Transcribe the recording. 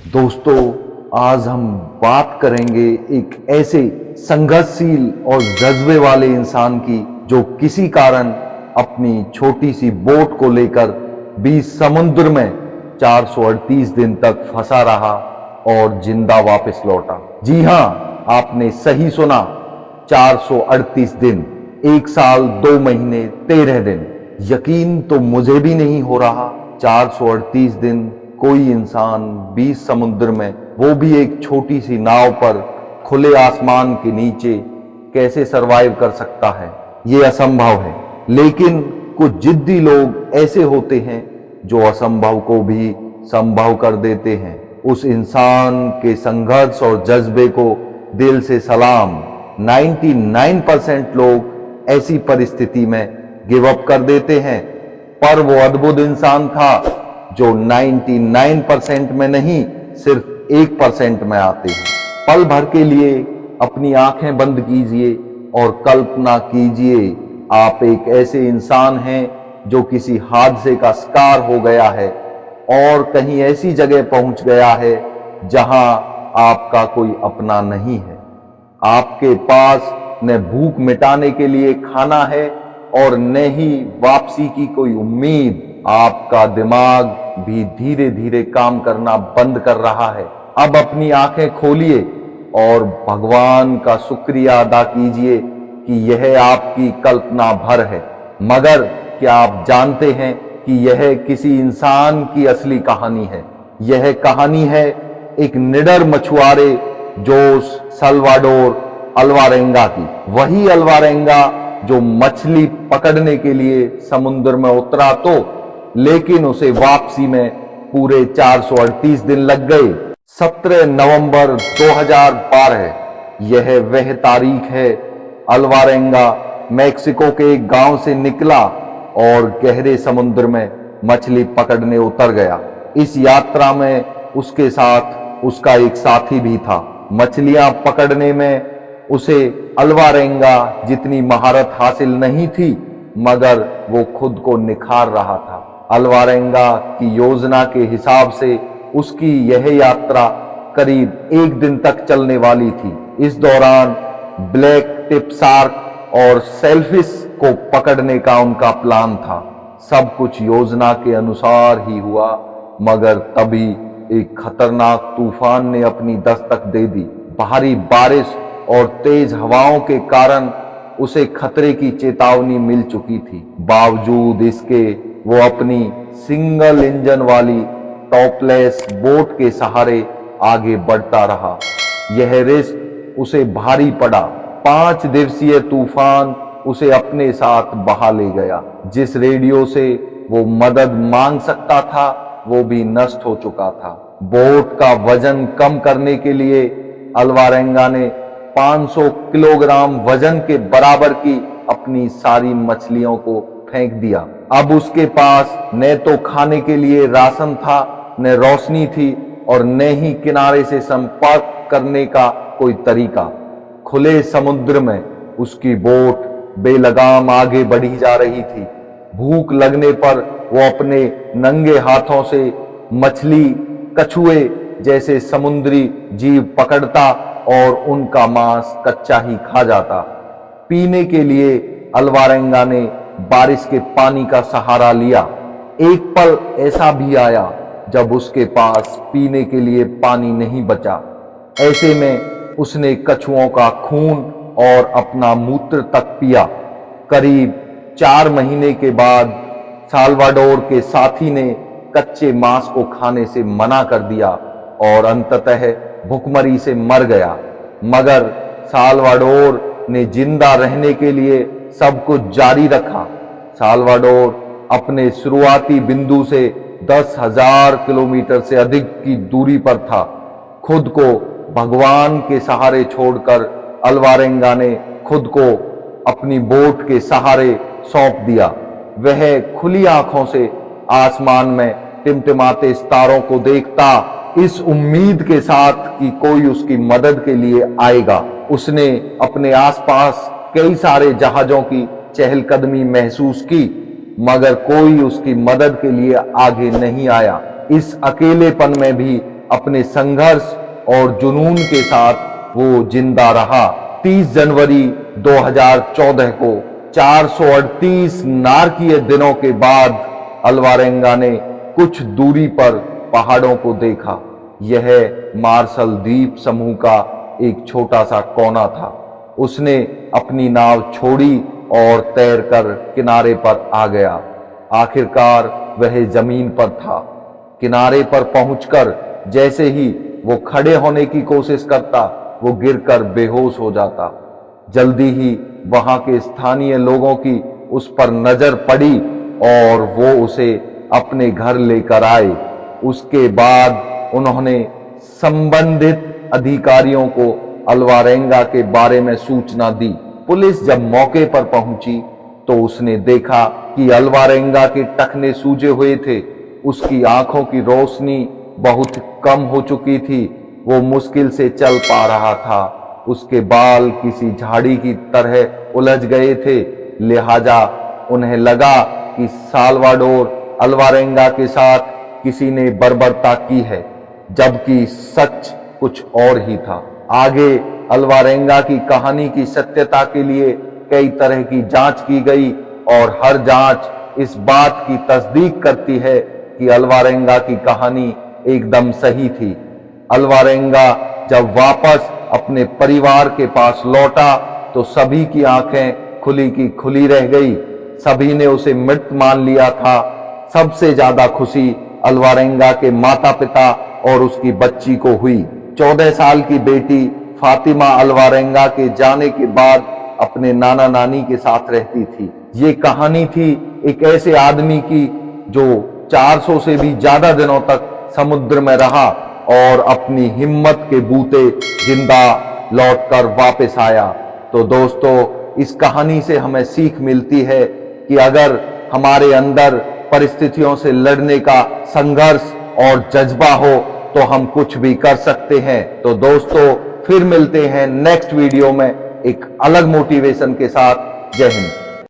दोस्तों, आज हम बात करेंगे एक ऐसे संघर्षशील और जज्बे वाले इंसान की जो किसी कारण अपनी छोटी सी बोट को लेकर बीच समुद्र में 438 दिन तक फंसा रहा और जिंदा वापस लौटा। जी हां, आपने सही सुना, 438 दिन, 1 साल 2 महीने 13 दिन। यकीन तो मुझे भी नहीं हो रहा, 438 दिन कोई इंसान बीच समुद्र में, वो भी एक छोटी सी नाव पर, खुले आसमान के नीचे कैसे सरवाइव कर सकता है। ये असंभव है। लेकिन कुछ जिद्दी लोग ऐसे होते हैं जो असंभव को भी संभव कर देते हैं। उस इंसान के संघर्ष और जज्बे को दिल से सलाम। 99% लोग ऐसी परिस्थिति में गिव अप कर देते हैं, पर वो अद्भुत इंसान था जो 99% में नहीं, सिर्फ 1% में आते हैं। पल भर के लिए अपनी आंखें बंद कीजिए और कल्पना कीजिए, आप एक ऐसे इंसान हैं जो किसी हादसे का शिकार हो गया है और कहीं ऐसी जगह पहुंच गया है जहां आपका कोई अपना नहीं है। आपके पास न भूख मिटाने के लिए खाना है और न ही वापसी की कोई उम्मीद। आपका दिमाग भी धीरे धीरे काम करना बंद कर रहा है। अब अपनी आंखें खोलिए और भगवान का शुक्रिया अदा कीजिए कि यह आपकी कल्पना भर है। मगर क्या आप जानते हैं कि यह किसी इंसान की असली कहानी है? यह कहानी है एक निडर मछुआरे जोस साल्वाडोर अल्वारेंगा की। वही अल्वारेंगा जो मछली पकड़ने के लिए समुद्र में उतरा तो, लेकिन उसे वापसी में पूरे 438 दिन लग गए। 17 नवंबर 2012 यह वह तारीख है। अल्वारेंगा मैक्सिको के एक गांव से निकला और गहरे समुद्र में मछली पकड़ने उतर गया। इस यात्रा में उसके साथ उसका एक साथी भी था। मछलियां पकड़ने में उसे अल्वारेंगा जितनी महारत हासिल नहीं थी, मगर वो खुद को निखार रहा था। अल्वारेंगा की योजना के हिसाब से उसकी यह यात्रा करीब 1 दिन तक चलने वाली थी। इस दौरान ब्लैक टिप शार्क और सेलफिश को पकड़ने का उनका प्लान था। सब कुछ योजना के अनुसार ही हुआ, मगर तभी एक खतरनाक तूफान ने अपनी दस्तक दे दी। भारी बारिश और तेज हवाओं के कारण उसे खतरे की चेतावनी मिल चुकी थी। बावजूद इसके वो अपनी सिंगल इंजन वाली टॉपलेस बोट के सहारे आगे बढ़ता रहा। यह रिस्क उसे भारी पड़ा। 5 दिवसीय तूफान उसे अपने साथ बहा ले गया। जिस रेडियो से वो मदद मांग सकता था वो भी नष्ट हो चुका था। बोट का वजन कम करने के लिए अल्वारेंगा ने 500 किलोग्राम वजन के बराबर की अपनी सारी मछलियों को फेंक दिया। अब उसके पास न तो खाने के लिए राशन था, न रोशनी थी और न ही किनारे से संपर्क करने का कोई तरीका। खुले समुद्र में उसकी बोट बेलगाम आगे बढ़ी जा रही थी। भूख लगने पर वो अपने नंगे हाथों से मछली, कछुए जैसे समुद्री जीव पकड़ता और उनका मांस कच्चा ही खा जाता। पीने के लिए अल्वारेंगा ने बारिश के पानी का सहारा लिया। एक पल ऐसा भी आया जब उसके पास पीने के लिए पानी नहीं बचा। ऐसे में उसने कछुओं का खून और अपना मूत्र तक पिया। करीब 4 महीने के बाद साल्वाडोर के साथी ने कच्चे मांस को खाने से मना कर दिया और अंततः भुखमरी से मर गया। मगर साल्वाडोर ने जिंदा रहने के लिए सब कुछ जारी रखा। साल्वाडोर अपने शुरुआती बिंदु से 10,000 किलोमीटर से अधिक की दूरी पर था। खुद को भगवान के सहारे छोड़कर अल्वारेंगा ने खुद को अपनी बोट के सहारे सौंप दिया। वह खुली आंखों से आसमान में टिमटिमाते सितारों को देखता, इस उम्मीद के साथ कि कोई उसकी मदद के लिए आएगा। उसने अपने आसपास कई सारे जहाजों की चहलकदमी महसूस की, मगर कोई उसकी मदद के लिए आगे नहीं आया। इस अकेलेपन में भी अपने संघर्ष और जुनून के साथ वो जिंदा रहा। 30 जनवरी 2014 को 438 नारकीय दिनों के बाद अल्वारेंगा ने कुछ दूरी पर पहाड़ों को देखा। यह मार्शल द्वीप समूह का एक छोटा सा कोना था। उसने अपनी नाव छोड़ी और तैरकर किनारे पर आ गया। आखिरकार वह जमीन पर था। किनारे पर पहुंचकर जैसे ही वो खड़े होने की कोशिश करता, वो गिरकर बेहोश हो जाता। जल्दी ही वहां के स्थानीय लोगों की उस पर नजर पड़ी और वो उसे अपने घर लेकर आए। उसके बाद उन्होंने संबंधित अधिकारियों को अल्वारेंगा के बारे में सूचना दी। पुलिस जब मौके पर पहुंची तो उसने देखा कि अल्वारेंगा के टखने सूजे हुए थे। उसकी आंखों की रोशनी बहुत कम हो चुकी थी। वो मुश्किल से चल पा रहा था। उसके बाल किसी झाड़ी की तरह उलझ गए थे। लिहाजा उन्हें लगा कि साल्वाडोर अल्वारेंगा के साथ किसी ने बर्बरता की है, जबकि सच कुछ और ही था। आगे अल्वारेंगा की कहानी की सत्यता के लिए कई तरह की जांच की गई और हर जांच इस बात की तस्दीक करती है कि अल्वारेंगा की कहानी एकदम सही थी। अल्वारेंगा जब वापस अपने परिवार के पास लौटा तो सभी की आंखें खुली की खुली रह गई। सभी ने उसे मृत मान लिया था। सबसे ज्यादा खुशी अल्वारेंगा के माता पिता और उसकी बच्ची को हुई। 14 साल की बेटी फातिमा अल्वारेंगा के जाने के बाद अपने नाना नानी के साथ रहती थी। ये कहानी थी एक ऐसे आदमी की जो 400 से भी ज्यादा दिनों तक समुद्र में रहा और अपनी हिम्मत के बूते जिंदा लौटकर वापस आया। तो दोस्तों, इस कहानी से हमें सीख मिलती है कि अगर हमारे अंदर परिस्थितियों से लड़ने का संघर्ष और जज्बा हो तो हम कुछ भी कर सकते हैं। तो दोस्तों, फिर मिलते हैं नेक्स्ट वीडियो में एक अलग मोटिवेशन के साथ। जय हिंद।